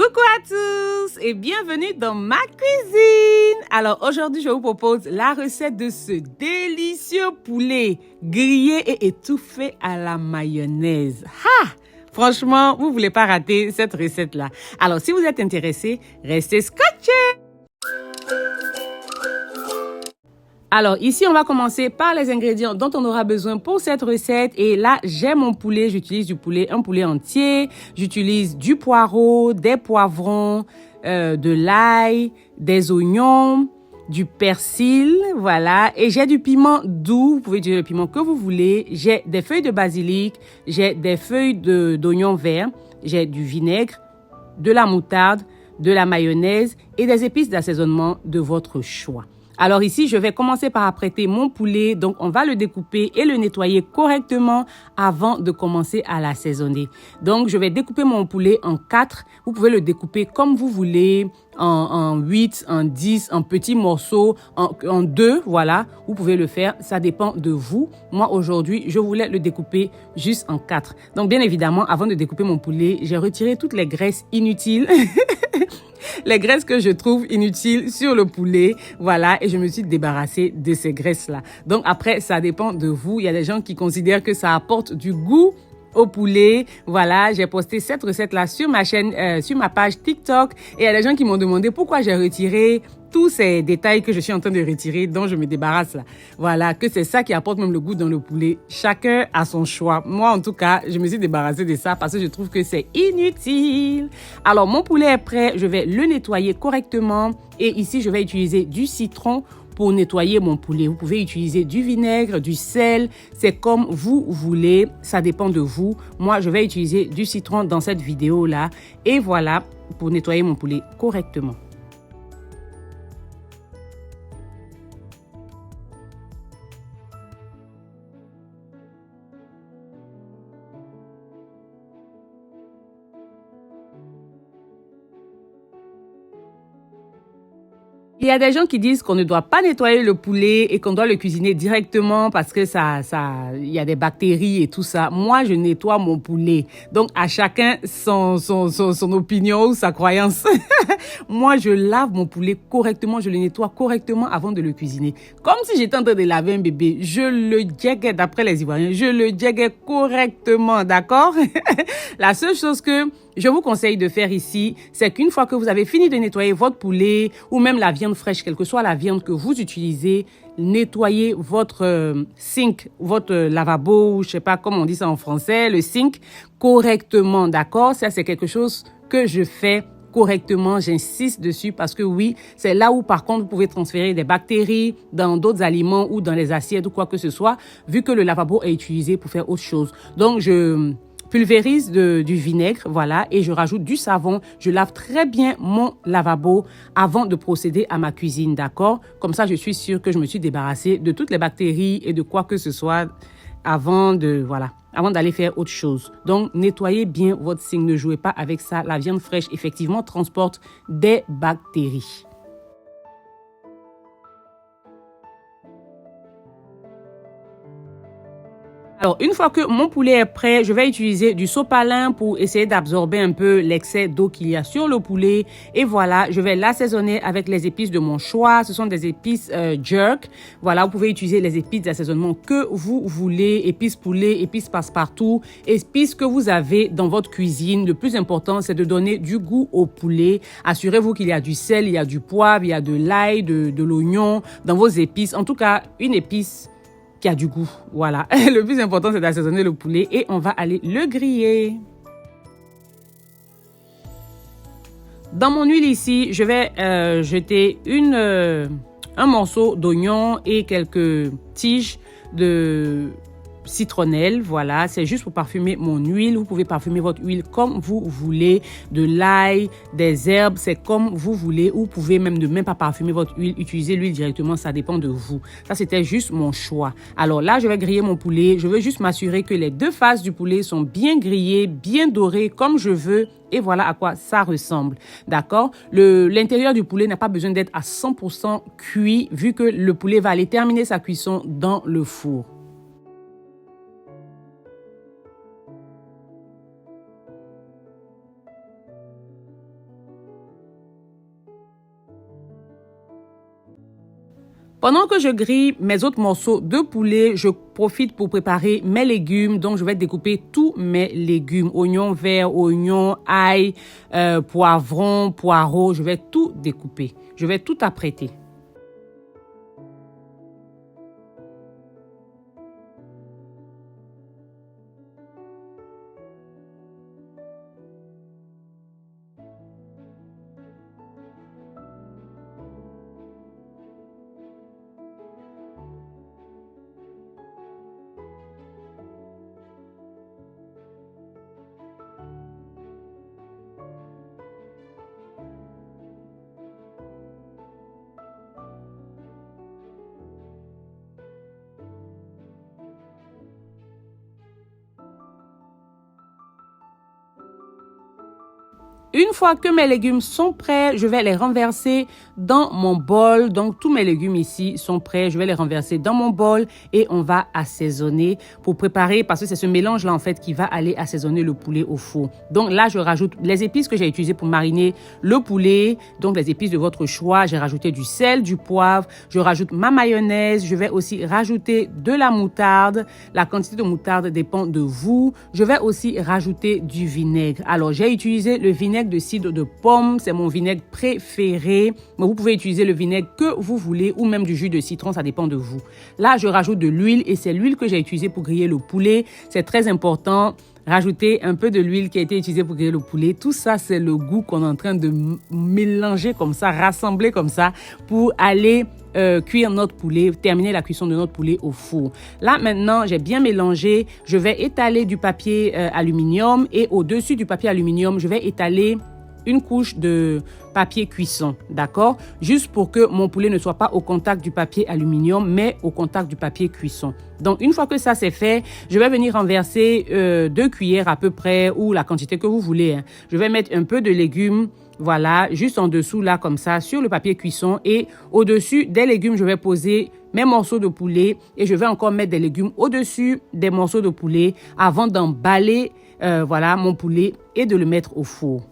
Coucou à tous et bienvenue dans ma cuisine. Alors aujourd'hui, je vous propose la recette de ce délicieux poulet grillé et étouffé à la mayonnaise. Ha! Franchement, vous ne voulez pas rater cette recette-là. Alors si vous êtes intéressé, restez scotchés. Alors ici, on va commencer par les ingrédients dont on aura besoin pour cette recette. Et là, j'ai mon poulet. J'utilise du poulet, un poulet entier. J'utilise du poireau, des poivrons, de l'ail, des oignons, du persil, voilà. Et j'ai du piment doux. Vous pouvez utiliser le piment que vous voulez. J'ai des feuilles de basilic. J'ai des feuilles d'oignons verts. J'ai du vinaigre, de la moutarde, de la mayonnaise et des épices d'assaisonnement de votre choix. Alors ici, je vais commencer par apprêter mon poulet. Donc, on va le découper et le nettoyer correctement avant de commencer à l'assaisonner. Donc, je vais découper mon poulet en 4. Vous pouvez le découper comme vous voulez, en 8, en 10, en petits morceaux, en 2, voilà. Vous pouvez le faire, ça dépend de vous. Moi, aujourd'hui, je voulais le découper juste en 4. Donc, bien évidemment, avant de découper mon poulet, j'ai retiré toutes les graisses inutiles. Les graisses que je trouve inutiles sur le poulet, voilà, et je me suis débarrassée de ces graisses-là. Donc après, ça dépend de vous. Il y a des gens qui considèrent que ça apporte du goût au poulet. Voilà, j'ai posté cette recette-là sur ma chaîne, sur ma page TikTok, et il y a des gens qui m'ont demandé pourquoi j'ai retiré tous ces détails que je suis en train de retirer, dont je me débarrasse là. Voilà, que c'est ça qui apporte même le goût dans le poulet. Chacun a son choix. Moi, en tout cas, je me suis débarrassée de ça parce que je trouve que c'est inutile. Alors, mon poulet est prêt. Je vais le nettoyer correctement. Et ici, je vais utiliser du citron pour nettoyer mon poulet. Vous pouvez utiliser du vinaigre, du sel. C'est comme vous voulez. Ça dépend de vous. Moi, je vais utiliser du citron dans cette vidéo-là. Et voilà, pour nettoyer mon poulet correctement. Il y a des gens qui disent qu'on ne doit pas nettoyer le poulet et qu'on doit le cuisiner directement parce que il y a des bactéries et tout ça. Moi, je nettoie mon poulet. Donc, à chacun son opinion ou sa croyance. Moi, je lave mon poulet correctement, je le nettoie correctement avant de le cuisiner. Comme si j'étais en train de laver un bébé. Je le djegge, d'après les Ivoiriens, je le djegge correctement, d'accord? La seule chose que je vous conseille de faire ici, c'est qu'une fois que vous avez fini de nettoyer votre poulet ou même la viande fraîche, quelle que soit la viande que vous utilisez, nettoyez votre sink, votre lavabo, je sais pas comment on dit ça en français, le sink, correctement, d'accord? Ça, c'est quelque chose que je fais correctement, j'insiste dessus parce que oui, c'est là où par contre vous pouvez transférer des bactéries dans d'autres aliments ou dans les assiettes ou quoi que ce soit, vu que le lavabo est utilisé pour faire autre chose. Donc, je pulvérise du vinaigre, voilà, et je rajoute du savon. Je lave très bien mon lavabo avant de procéder à ma cuisine, d'accord? Comme ça, je suis sûre que je me suis débarrassée de toutes les bactéries et de quoi que ce soit avant d'aller faire autre chose. Donc, nettoyez bien votre sink, ne jouez pas avec ça. La viande fraîche, effectivement, transporte des bactéries. Alors, une fois que mon poulet est prêt, je vais utiliser du sopalin pour essayer d'absorber un peu l'excès d'eau qu'il y a sur le poulet. Et voilà, je vais l'assaisonner avec les épices de mon choix. Ce sont des épices jerk. Voilà, vous pouvez utiliser les épices d'assaisonnement que vous voulez. Épices poulet, épices passe-partout, épices que vous avez dans votre cuisine. Le plus important, c'est de donner du goût au poulet. Assurez-vous qu'il y a du sel, il y a du poivre, il y a de l'ail, de l'oignon dans vos épices. En tout cas, une épice qui a du goût, voilà. Le plus important, c'est d'assaisonner le poulet et on va aller le griller. Dans mon huile ici, je vais jeter un morceau d'oignon et quelques tiges de citronnelle, voilà, c'est juste pour parfumer mon huile. Vous pouvez parfumer votre huile comme vous voulez, de l'ail, des herbes, c'est comme vous voulez. Ou vous pouvez même ne même pas parfumer votre huile, utiliser l'huile directement, ça dépend de vous. Ça, c'était juste mon choix. Alors là, je vais griller mon poulet. Je veux juste m'assurer que les deux faces du poulet sont bien grillées, bien dorées, comme je veux. Et voilà à quoi ça ressemble, d'accord? L'intérieur du poulet n'a pas besoin d'être à 100% cuit, vu que le poulet va aller terminer sa cuisson dans le four. Pendant que je grille mes autres morceaux de poulet, je profite pour préparer mes légumes. Donc, je vais découper tous mes légumes. Oignons verts, oignons, ail, poivrons, poireaux. Je vais tout découper. Je vais tout apprêter. Une fois que mes légumes sont prêts, je vais les renverser dans mon bol. Donc, tous mes légumes ici sont prêts. Je vais les renverser dans mon bol et on va assaisonner pour préparer, parce que c'est ce mélange-là, en fait, qui va aller assaisonner le poulet au four. Donc là, je rajoute les épices que j'ai utilisées pour mariner le poulet. Donc, les épices de votre choix. J'ai rajouté du sel, du poivre. Je rajoute ma mayonnaise. Je vais aussi rajouter de la moutarde. La quantité de moutarde dépend de vous. Je vais aussi rajouter du vinaigre. Alors, j'ai utilisé le vinaigre de cidre de pomme, c'est mon vinaigre préféré. Mais vous pouvez utiliser le vinaigre que vous voulez ou même du jus de citron, ça dépend de vous. Là, je rajoute de l'huile et c'est l'huile que j'ai utilisée pour griller le poulet. C'est très important. Rajouter un peu de l'huile qui a été utilisée pour griller le poulet. Tout ça, c'est le goût qu'on est en train de mélanger comme ça, rassembler comme ça pour aller cuire notre poulet, terminer la cuisson de notre poulet au four. Là, maintenant, j'ai bien mélangé. Je vais étaler du papier aluminium et au-dessus du papier aluminium, je vais étaler une couche de papier cuisson, d'accord? Juste pour que mon poulet ne soit pas au contact du papier aluminium, mais au contact du papier cuisson. Donc, une fois que ça c'est fait, je vais venir renverser 2 cuillères à peu près, ou la quantité que vous voulez, hein. Je vais mettre un peu de légumes, voilà, juste en dessous là comme ça, sur le papier cuisson, et au-dessus des légumes, je vais poser mes morceaux de poulet et je vais encore mettre des légumes au-dessus des morceaux de poulet avant d'emballer, voilà, mon poulet et de le mettre au four.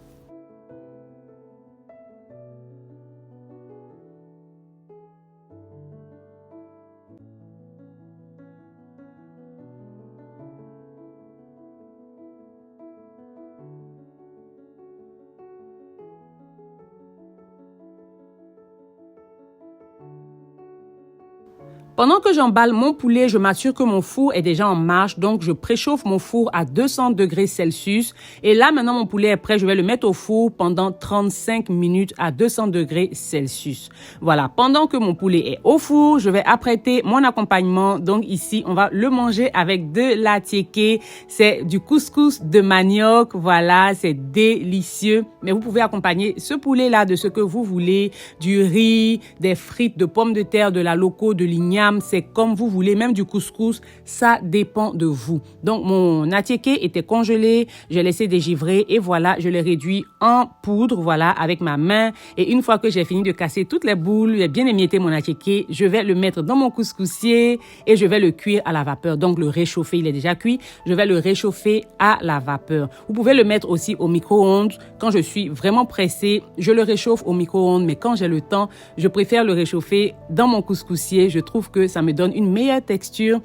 Pendant que j'emballe mon poulet, je m'assure que mon four est déjà en marche. Donc, je préchauffe mon four à 200 degrés Celsius. Et là, maintenant, mon poulet est prêt. Je vais le mettre au four pendant 35 minutes à 200 degrés Celsius. Voilà. Pendant que mon poulet est au four, je vais apprêter mon accompagnement. Donc, ici, on va le manger avec de la tiéké. C'est du couscous de manioc. Voilà. C'est délicieux. Mais vous pouvez accompagner ce poulet-là de ce que vous voulez. Du riz, des frites de pommes de terre, de la loco, de l'igname. C'est comme vous voulez, même du couscous, ça dépend de vous. Donc, mon attiéké était congelé, j'ai laissé dégivrer et voilà, je l'ai réduit en poudre, voilà, avec ma main. Et une fois que j'ai fini de casser toutes les boules, j'ai bien émietté mon attiéké, je vais le mettre dans mon couscoussier et je vais le cuire à la vapeur. Donc, le réchauffer, il est déjà cuit, je vais le réchauffer à la vapeur. Vous pouvez le mettre aussi au micro-ondes. Quand je suis vraiment pressée, je le réchauffe au micro-ondes, mais quand j'ai le temps, je préfère le réchauffer dans mon couscoussier. Je trouve que ça me donne une meilleure texture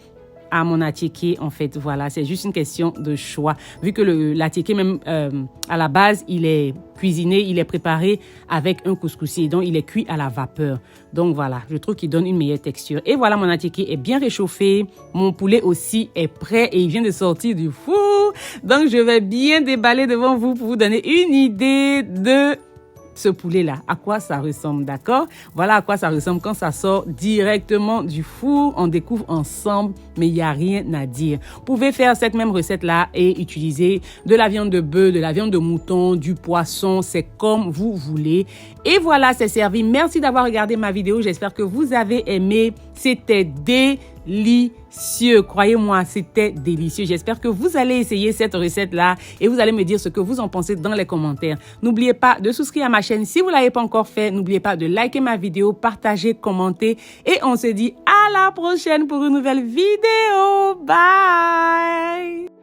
à mon attiéké, en fait. Voilà, c'est juste une question de choix. Vu que l'attiéké, même à la base, il est cuisiné, il est préparé avec un couscoussier. Donc, il est cuit à la vapeur. Donc, voilà, je trouve qu'il donne une meilleure texture. Et voilà, mon attiéké est bien réchauffé. Mon poulet aussi est prêt et il vient de sortir du four. Donc, je vais bien déballer devant vous pour vous donner une idée de ce poulet-là, à quoi ça ressemble, d'accord? Voilà à quoi ça ressemble quand ça sort directement du four. On découvre ensemble, mais il n'y a rien à dire. Vous pouvez faire cette même recette-là et utiliser de la viande de bœuf, de la viande de mouton, du poisson, c'est comme vous voulez. Et voilà, c'est servi. Merci d'avoir regardé ma vidéo. J'espère que vous avez aimé. C'était délicieux. Croyez-moi, c'était délicieux. J'espère que vous allez essayer cette recette-là et vous allez me dire ce que vous en pensez dans les commentaires. N'oubliez pas de souscrire à ma chaîne si vous ne l'avez pas encore fait. N'oubliez pas de liker ma vidéo, partager, commenter et on se dit à la prochaine pour une nouvelle vidéo. Bye!